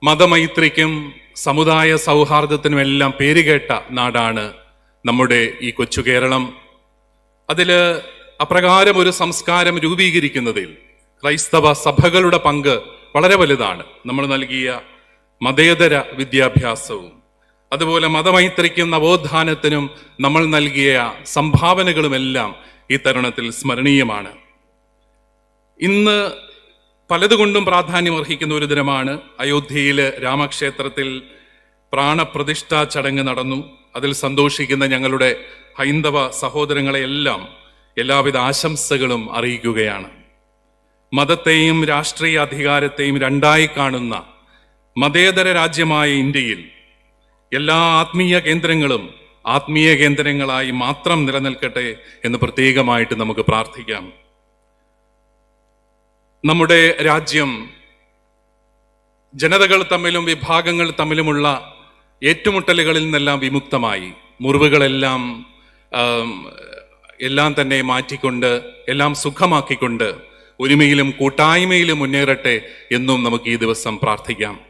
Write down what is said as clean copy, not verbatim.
മതമൈത്രിക്കും സമുദായ സൗഹാർദ്ദത്തിനുമെല്ലാം പേരുകേട്ട നാടാണ് നമ്മുടെ ഈ കൊച്ചു കേരളം. അതിൽ അപ്രകാരം ഒരു സംസ്കാരം രൂപീകരിക്കുന്നതിൽ ക്രൈസ്തവ സഭകളുടെ പങ്ക് വളരെ വലുതാണ്. നമ്മൾ നൽകിയ മതേതര വിദ്യാഭ്യാസവും അതുപോലെ മതമൈത്രിക്കും നവോത്ഥാനത്തിനും നമ്മൾ നൽകിയ സംഭാവനകളുമെല്ലാം ഈ തരുണത്തിൽ സ്മരണീയമാണ്. ഇന്ന് പലതുകൊണ്ടും പ്രാധാന്യം അർഹിക്കുന്ന ഒരു ദിനമാണ്. അയോധ്യയിൽ രാമക്ഷേത്രത്തിൽ പ്രാണപ്രതിഷ്ഠാ ചടങ്ങ് നടന്നു. അതിൽ സന്തോഷിക്കുന്ന ഞങ്ങളുടെ ഹൈന്ദവ സഹോദരങ്ങളെയെല്ലാം എല്ലാവിധ ആശംസകളും അറിയിക്കുകയാണ്. മതത്തെയും രാഷ്ട്രീയ അധികാരത്തെയും രണ്ടായി കാണുന്ന മതേതര രാജ്യമായ ഇന്ത്യയിൽ എല്ലാ ആത്മീയ കേന്ദ്രങ്ങളും ആത്മീയ കേന്ദ്രങ്ങളായി മാത്രം നിലനിൽക്കട്ടെ എന്ന് പ്രത്യേകമായിട്ട് നമുക്ക് പ്രാർത്ഥിക്കാം. നമ്മുടെ രാജ്യം ജനതകൾ തമ്മിലും വിഭാഗങ്ങൾ തമ്മിലുമുള്ള ഏറ്റുമുട്ടലുകളിൽ നിന്നെല്ലാം വിമുക്തമായി മുറിവുകളെല്ലാം തന്നെ മാറ്റിക്കൊണ്ട് എല്ലാം സുഖമാക്കിക്കൊണ്ട് ഒരുമയിലും കൂട്ടായ്മയിലും മുന്നേറട്ടെ എന്നും നമുക്ക് ഈ ദിവസം പ്രാർത്ഥിക്കാം.